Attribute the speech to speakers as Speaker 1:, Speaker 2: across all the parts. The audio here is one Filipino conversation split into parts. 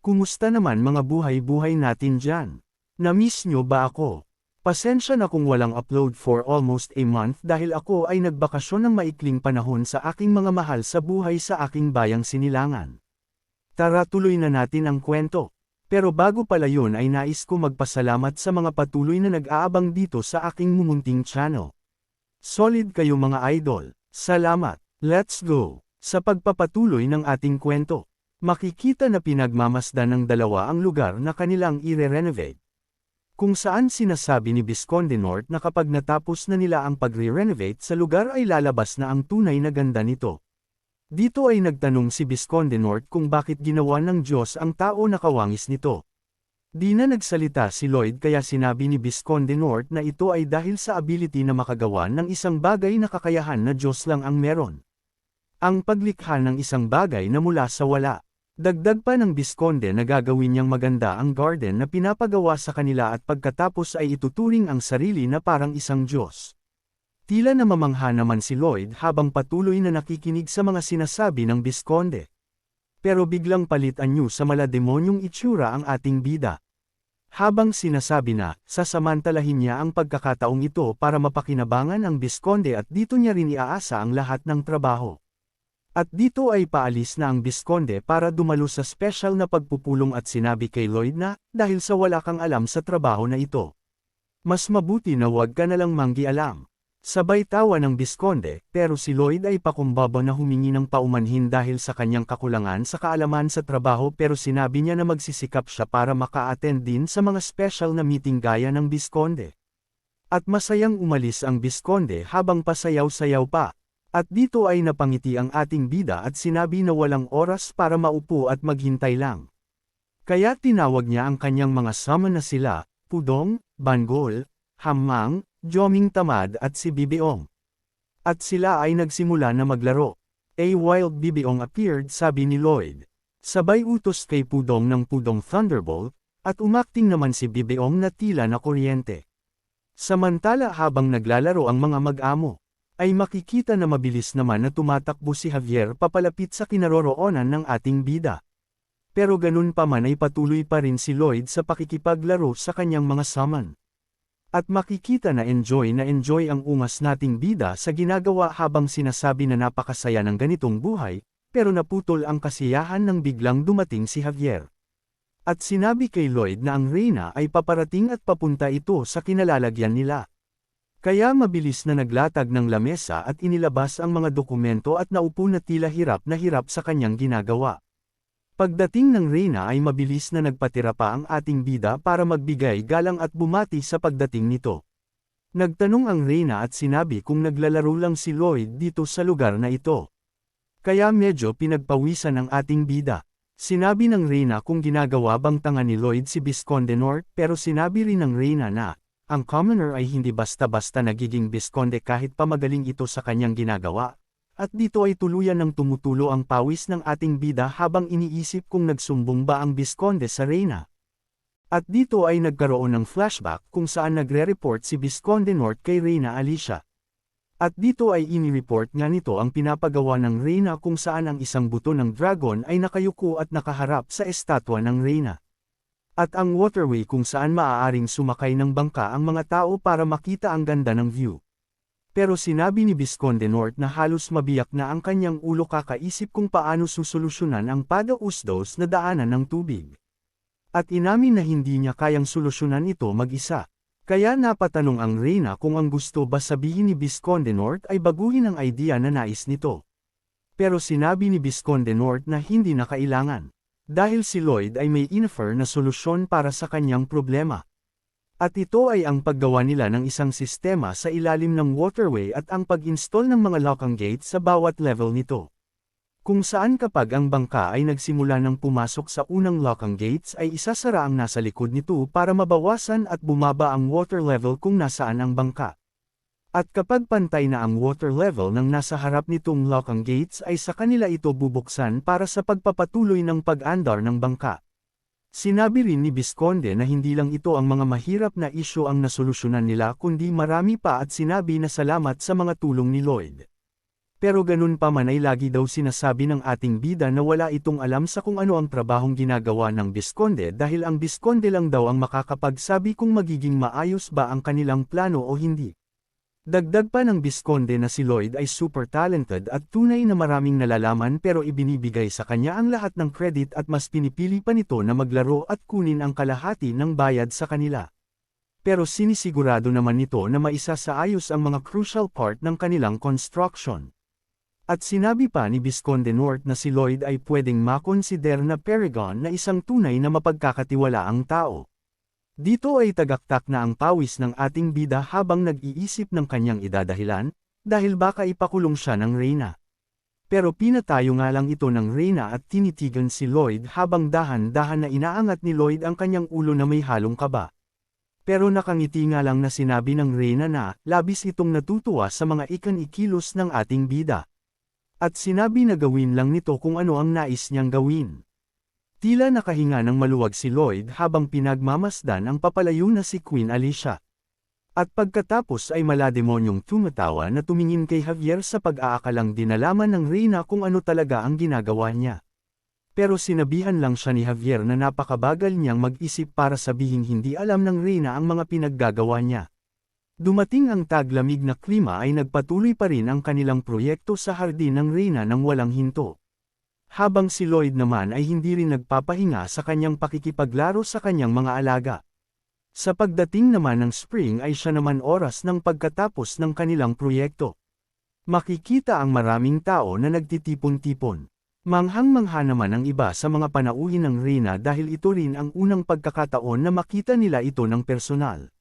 Speaker 1: Kumusta naman mga buhay-buhay natin dyan? Na-miss nyo ba ako? Pasensya na kung walang upload for almost a month dahil ako ay nagbakasyon ng maikling panahon sa aking mga mahal sa buhay sa aking bayang Sinilangan. Tara tuloy na natin ang kwento. Pero bago pala yun ay nais ko magpasalamat sa mga patuloy na nag-aabang dito sa aking mumunting channel. Solid kayo mga idol. Salamat. Let's go. Sa pagpapatuloy ng ating kwento, makikita na pinagmamasdan ng dalawa ang lugar na kanilang ire-renovate. Kung saan sinasabi ni Visconde North na kapag natapos na nila ang pagre-renovate sa lugar ay lalabas na ang tunay na ganda nito. Dito ay nagtanong si Visconde North kung bakit ginawa ng Diyos ang tao na kawangis nito. Di na nagsalita si Lloyd kaya sinabi ni Visconde North na ito ay dahil sa ability na makagawa ng isang bagay na kakayahan na Diyos lang ang meron. Ang paglikha ng isang bagay na mula sa wala. Dagdag pa ng Visconde na gagawin niyang maganda ang garden na pinapagawa sa kanila at pagkatapos ay ituturing ang sarili na parang isang Diyos. Tila namamangha naman si Lloyd habang patuloy na nakikinig sa mga sinasabi ng Visconde. Pero biglang palitan niyo sa malademonyong itsura ang ating bida. Habang sinasabi na, sasamantalahin niya ang pagkakataong ito para mapakinabangan ang Visconde at dito niya rin iaasa ang lahat ng trabaho. At dito ay paalis na ang Visconde para dumalo sa special na pagpupulong at sinabi kay Lloyd na, dahil sa wala kang alam sa trabaho na ito. Mas mabuti na wag ka nalang manggialam. Sabay tawa ng Visconde, pero si Lloyd ay pakumbaba na humingi ng paumanhin dahil sa kanyang kakulangan sa kaalaman sa trabaho pero sinabi niya na magsisikap siya para maka-attend din sa mga special na meeting gaya ng Visconde. At masayang umalis ang Visconde habang pasayaw-sayaw pa. At dito ay napangiti ang ating bida at sinabi na walang oras para maupo at maghintay lang. Kaya tinawag niya ang kanyang mga summon na sila, Pudong, Banggol, Hamang, Joming Tamad at si Bibiong. At sila ay nagsimula na maglaro. A wild Bibiong appeared sabi ni Lloyd. Sabay utos kay Pudong ng Pudong Thunderbolt, at umakting naman si Bibiong na tila na kuryente. Samantala habang naglalaro ang mga mag-amo, ay makikita na mabilis naman na tumatakbo si Javier papalapit sa kinaroroonan ng ating bida. Pero ganun pa man ay patuloy pa rin si Lloyd sa pakikipaglaro sa kanyang mga summon. At makikita na enjoy ang ungas nating bida sa ginagawa habang sinasabi na napakasaya ng ganitong buhay, pero naputol ang kasiyahan nang biglang dumating si Javier. At sinabi kay Lloyd na ang Reyna ay paparating at papunta ito sa kinalalagyan nila. Kaya mabilis na naglatag ng lamesa at inilabas ang mga dokumento at naupo na tila hirap na hirap sa kanyang ginagawa. Pagdating ng Reyna ay mabilis na nagpatira pa ang ating bida para magbigay galang at bumati sa pagdating nito. Nagtanong ang Reyna at sinabi kung naglalaro lang si Lloyd dito sa lugar na ito. Kaya medyo pinagpawisan ang ating bida. Sinabi ng Reyna kung ginagawa bang tanga ni Lloyd si Visconde North pero sinabi rin ng Reyna na, ang commoner ay hindi basta-basta nagiging Visconde kahit pa magaling ito sa kanyang ginagawa. At dito ay tuluyan ng tumutulo ang pawis ng ating bida habang iniisip kung nagsumbong ba ang Visconde sa Reyna. At dito ay nagkaroon ng flashback kung saan nagre-report si Visconde North kay Reyna Alicia. At dito ay inireport nga nito ang pinapagawa ng Reyna kung saan ang isang buto ng dragon ay nakayuko at nakaharap sa estatwa ng Reyna. At ang waterway kung saan maaaring sumakay ng bangka ang mga tao para makita ang ganda ng view. Pero sinabi ni Visconde North na halos mabiyak na ang kanyang ulo kakaisip kung paano susolusyonan ang pada-usdos na daanan ng tubig. At inamin na hindi niya kayang solusyonan ito mag-isa. Kaya napatanong ang Reyna kung ang gusto ba sabihin ni Visconde North ay baguhin ang idea na nais nito. Pero sinabi ni Visconde North na hindi na kailangan. Dahil si Lloyd ay may infer na solusyon para sa kanyang problema. At ito ay ang paggawa nila ng isang sistema sa ilalim ng waterway at ang pag-install ng mga locking gates sa bawat level nito. Kung saan kapag ang bangka ay nagsimula ng pumasok sa unang locking gates ay isasara ang nasa likod nito para mabawasan at bumaba ang water level kung nasaan ang bangka. At kapag pantay na ang water level ng nasa harap nitong locking gates ay sa kanila ito bubuksan para sa pagpapatuloy ng pag-andar ng bangka. Sinabi rin ni Visconde na hindi lang ito ang mga mahirap na isyu ang nasolusyonan nila kundi marami pa at sinabi na salamat sa mga tulong ni Lloyd. Pero ganun pa man ay lagi daw sinasabi ng ating bida na wala itong alam sa kung ano ang trabahong ginagawa ng Bisconde dahil ang Bisconde lang daw ang makakapagsabi kung magiging maayos ba ang kanilang plano o hindi. Dagdag pa ng Bisconde na si Lloyd ay super talented at tunay na maraming nalalaman pero ibinibigay sa kanya ang lahat ng credit at mas pinipili pa nito na maglaro at kunin ang kalahati ng bayad sa kanila. Pero sinisigurado naman nito na maisasaayos ang mga crucial part ng kanilang construction. At sinabi pa ni Visconde North na si Lloyd ay pwedeng makonsider na paragon na isang tunay na mapagkakatiwalaang tao. Dito ay tagaktak na ang pawis ng ating bida habang nag-iisip ng kanyang idadahilan, dahil baka ipakulong siya ng Reyna. Pero pinatayo nga lang ito ng Reyna at tinitigan si Lloyd habang dahan-dahan na inaangat ni Lloyd ang kanyang ulo na may halong kaba. Pero nakangiti nga lang na sinabi ng Reyna na labis itong natutuwa sa mga ikan-ikilos ng ating bida. At sinabi na gawin lang nito kung ano ang nais niyang gawin. Tila nakahinga ng maluwag si Lloyd habang pinagmamasdan ang papalayo na si Queen Alicia. At pagkatapos ay malademonyong tumatawa na tumingin kay Javier sa pag-aakalang dinalaman ng Reyna kung ano talaga ang ginagawa niya. Pero sinabihan lang siya ni Javier na napakabagal niyang mag-isip para sabihing hindi alam ng Reyna ang mga pinaggagawa niya. Dumating ang taglamig na klima ay nagpatuloy pa rin ang kanilang proyekto sa hardin ng Reyna nang walang hinto. Habang si Lloyd naman ay hindi rin nagpapahinga sa kanyang pakikipaglaro sa kanyang mga alaga. Sa pagdating naman ng spring ay siya naman oras ng pagkatapos ng kanilang proyekto. Makikita ang maraming tao na nagtitipon-tipon. Manghang-mangha naman ang iba sa mga panauhin ng Reyna dahil ito rin ang unang pagkakataon na makita nila ito ng personal.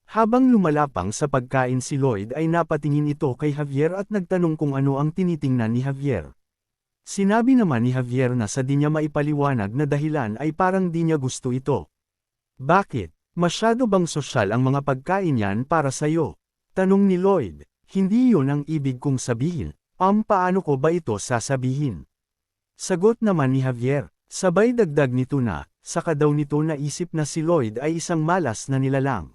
Speaker 1: Habang lumalapang sa pagkain si Lloyd ay napatingin ito kay Javier at nagtanong kung ano ang tinitingnan ni Javier. Sinabi naman ni Javier na sa di niya maipaliwanag na dahilan ay parang di niya gusto ito. Bakit? Masyado bang sosyal ang mga pagkain yan para sa'yo? Tanong ni Lloyd. Hindi yun ang ibig kong sabihin. Paano ko ba ito sasabihin? Sagot naman ni Javier. Sabay dagdag nito na, saka daw nito naisip na si Lloyd ay isang malas na nilalang.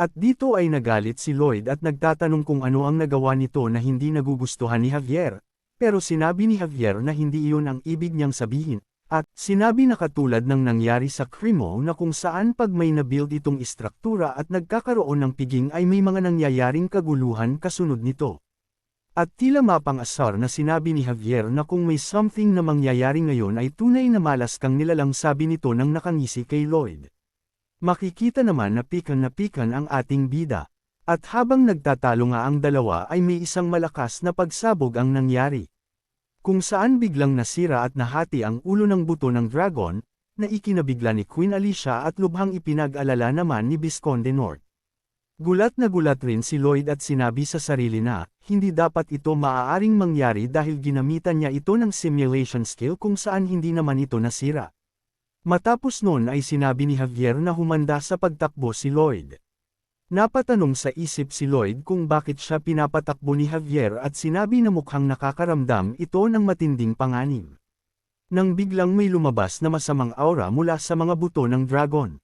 Speaker 1: At dito ay nagalit si Lloyd at nagtatanong kung ano ang nagawa nito na hindi nagugustuhan ni Javier, pero sinabi ni Javier na hindi iyon ang ibig niyang sabihin, at sinabi na katulad ng nangyari sa Cremo na kung saan pag may nabuild itong istruktura at nagkakaroon ng piging ay may mga nangyayaring kaguluhan kasunod nito. At tila mapang-asar na sinabi ni Javier na kung may something na mangyayari ngayon ay tunay na malas kang nilalang sabi nito nang nakangisi kay Lloyd. Makikita naman na pikan ang ating bida. At habang nagtatalo nga ang dalawa ay may isang malakas na pagsabog ang nangyari. Kung saan biglang nasira at nahati ang ulo ng buto ng dragon, na ikinabigla ni Queen Alicia at lubhang ipinag-alala naman ni Visconde North. Gulat na gulat rin si Lloyd at sinabi sa sarili na, hindi dapat ito maaaring mangyari dahil ginamitan niya ito ng simulation skill kung saan hindi naman ito nasira. Matapos noon ay sinabi ni Javier na humanda sa pagtakbo si Lloyd. Napatanong sa isip si Lloyd kung bakit siya pinapatakbo ni Javier at sinabi na mukhang nakakaramdam ito ng matinding panganib. Nang biglang may lumabas na masamang aura mula sa mga buto ng dragon.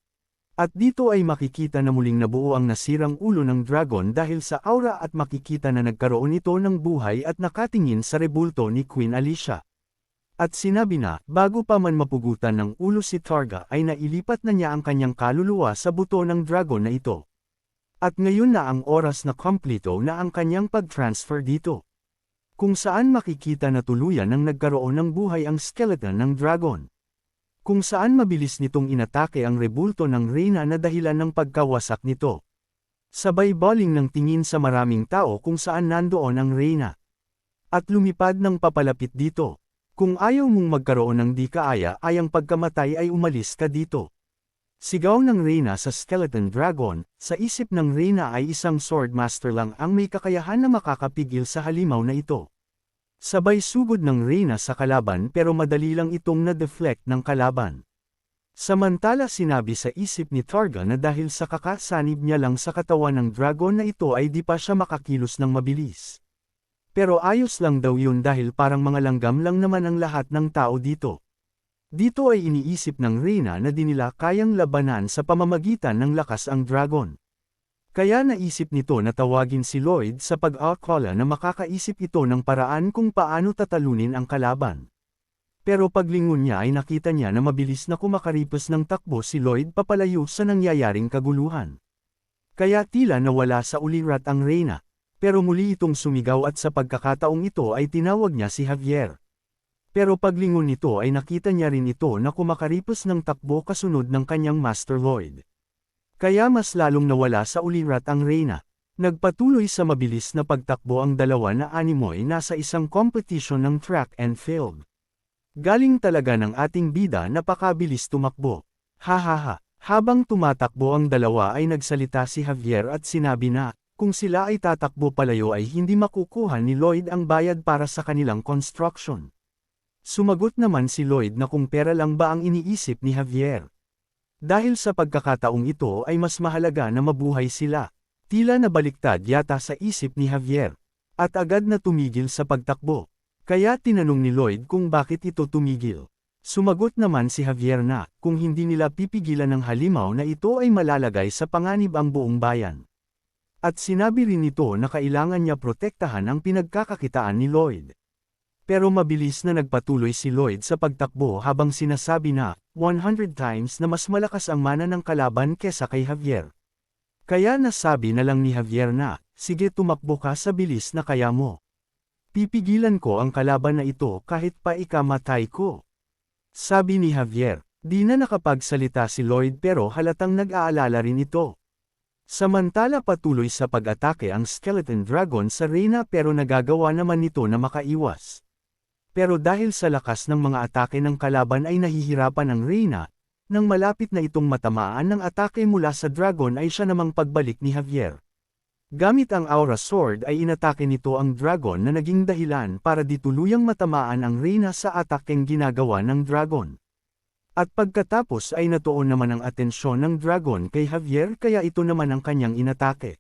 Speaker 1: At dito ay makikita na muling nabuo ang nasirang ulo ng dragon dahil sa aura at makikita na nagkaroon ito ng buhay at nakatingin sa rebulto ni Queen Alicia. At sinabi na, bago pa man mapugutan ng ulo si Targa ay nailipat na niya ang kanyang kaluluwa sa buto ng dragon na ito. At ngayon na ang oras na kompleto na ang kanyang pag-transfer dito. Kung saan makikita na tuluyan ng nagkaroon ng buhay ang skeleton ng dragon. Kung saan mabilis nitong inatake ang rebulto ng Reyna na dahilan ng pagkawasak nito. Sabay bawling ng tingin sa maraming tao kung saan nandoon ang Reyna. At lumipad ng papalapit dito. Kung ayaw mong magkaroon ng di kaaya ay ang pagkamatay ay umalis ka dito. Sigaw ng Reyna sa Skeleton Dragon, sa isip ng Reyna ay isang Swordmaster lang ang may kakayahan na makakapigil sa halimaw na ito. Sabay sugod ng Reyna sa kalaban pero madali lang itong na-deflect ng kalaban. Samantala sinabi sa isip ni Targa na dahil sa kakasanib niya lang sa katawan ng dragon na ito ay di pa siya makakilos ng mabilis. Pero ayos lang daw yun dahil parang mga langgam lang naman ang lahat ng tao dito. Dito ay iniisip ng Reyna na di nila kayang labanan sa pamamagitan ng lakas ang dragon. Kaya naisip nito na tawagin si Lloyd sa pag-akala na makakaisip ito ng paraan kung paano tatalunin ang kalaban. Pero paglingon niya ay nakita niya na mabilis na kumakaripas ng takbo si Lloyd papalayo sa nangyayaring kaguluhan. Kaya tila nawala sa ulirat ang reyna, pero muli itong sumigaw at sa pagkakataong ito ay tinawag niya si Javier. Pero paglingon nito ay nakita niya rin ito na kumakaripas ng takbo kasunod ng kanyang Master Lloyd. Kaya mas lalong nawala sa ulirat ang reyna. Nagpatuloy sa mabilis na pagtakbo ang dalawa na animoy nasa isang competition ng track and field. Galing talaga ng ating bida napakabilis tumakbo. Hahaha. Habang tumatakbo ang dalawa ay nagsalita si Javier at sinabi na, kung sila ay tatakbo palayo ay hindi makukuha ni Lloyd ang bayad para sa kanilang construction. Sumagot naman si Lloyd na kung pera lang ba ang iniisip ni Javier. Dahil sa pagkakataong ito ay mas mahalaga na mabuhay sila. Tila nabaliktad yata sa isip ni Javier. At agad na tumigil sa pagtakbo. Kaya tinanong ni Lloyd kung bakit ito tumigil. Sumagot naman si Javier na, kung hindi nila pipigilan ng halimaw na ito ay malalagay sa panganib ang buong bayan. At sinabi rin nito na kailangan niya protektahan ang pinagkakakitaan ni Lloyd. Pero mabilis na nagpatuloy si Lloyd sa pagtakbo habang sinasabi na, 100 times na mas malakas ang mana ng kalaban kesa kay Javier. Kaya nasabi na lang ni Javier na, sige tumakbo ka sa bilis na kaya mo. Pipigilan ko ang kalaban na ito kahit pa ikamatay ko. Sabi ni Javier, di na nakapagsalita si Lloyd pero halatang nag-aalala rin ito. Samantala patuloy sa pag-atake ang Skeleton Dragon sa reyna pero nagagawa naman nito na makaiwas. Pero dahil sa lakas ng mga atake ng kalaban ay nahihirapan ang reyna, nang malapit na itong matamaan ng atake mula sa dragon ay siya namang pagbalik ni Javier. Gamit ang Aura Sword ay inatake nito ang dragon na naging dahilan para dituluyang matamaan ang reyna sa atakeng ginagawa ng dragon. At pagkatapos ay natuon naman ang atensyon ng dragon kay Javier kaya ito naman ang kanyang inatake.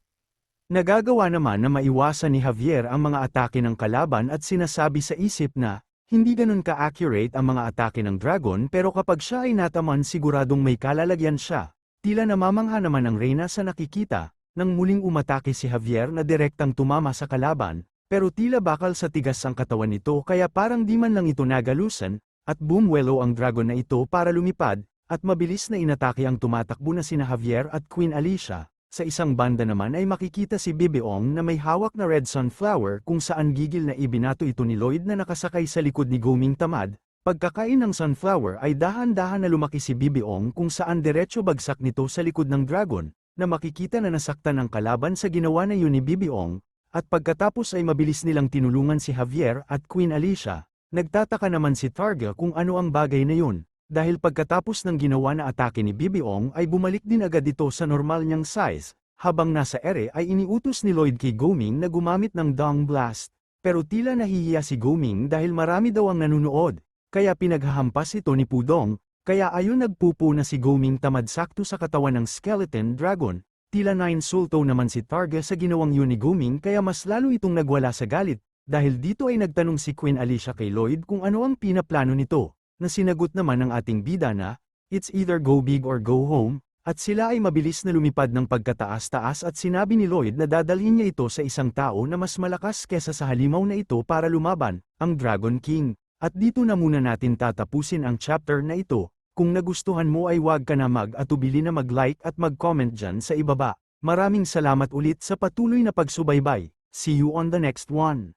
Speaker 1: Nagagawa naman na maiwasan ni Javier ang mga atake ng kalaban at sinasabi sa isip na, hindi ganun ka-accurate ang mga atake ng dragon pero kapag siya ay nataman siguradong may kalalagyan siya. Tila namamangha naman ang reyna sa nakikita, nang muling umatake si Javier na direktang tumama sa kalaban, pero tila bakal sa tigas ang katawan nito kaya parang di man lang ito nagalusan, at bumuelo ang dragon na ito para lumipad, at mabilis na inatake ang tumatakbo na sina Javier at Queen Alicia. Sa isang banda naman ay makikita si Bibiong na may hawak na red sunflower kung saan gigil na ibinato ito ni Lloyd na nakasakay sa likod ni Goming Tamad. Pagkakain ng sunflower ay dahan-dahan na lumaki si Bibiong kung saan diretso bagsak nito sa likod ng dragon, na makikita na nasaktan ang kalaban sa ginawa na yun ni Bibiong, at pagkatapos ay mabilis nilang tinulungan si Javier at Queen Alicia. Nagtataka naman si Targa kung ano ang bagay na yun. Dahil pagkatapos ng ginawa na atake ni Bibiong ay bumalik din agad ito sa normal niyang size, habang nasa ere ay iniutos ni Lloyd kay Goming na gumamit ng Dawn Blast, pero tila nahihiya si Goming dahil marami daw ang nanunood, kaya pinaghahampas ito ni Pudong, kaya ayon nagpupo na si Goming Tamad sakto sa katawan ng Skeleton Dragon, tila nainsulto naman si Targa sa ginawang yun ni Goming kaya mas lalo itong nagwala sa galit, dahil dito ay nagtanong si Queen Alicia kay Lloyd kung ano ang pinaplano nito. Na sinagot naman ng ating bida na, it's either go big or go home, at sila ay mabilis na lumipad ng pagkataas-taas at sinabi ni Lloyd na dadalhin niya ito sa isang tao na mas malakas kesa sa halimaw na ito para lumaban, ang Dragon King. At dito na muna natin tatapusin ang chapter na ito. Kung nagustuhan mo ay huwag ka na mag-atubili na mag-like at mag-comment dyan sa ibaba. Maraming salamat ulit sa patuloy na pagsubaybay. See you on the next one.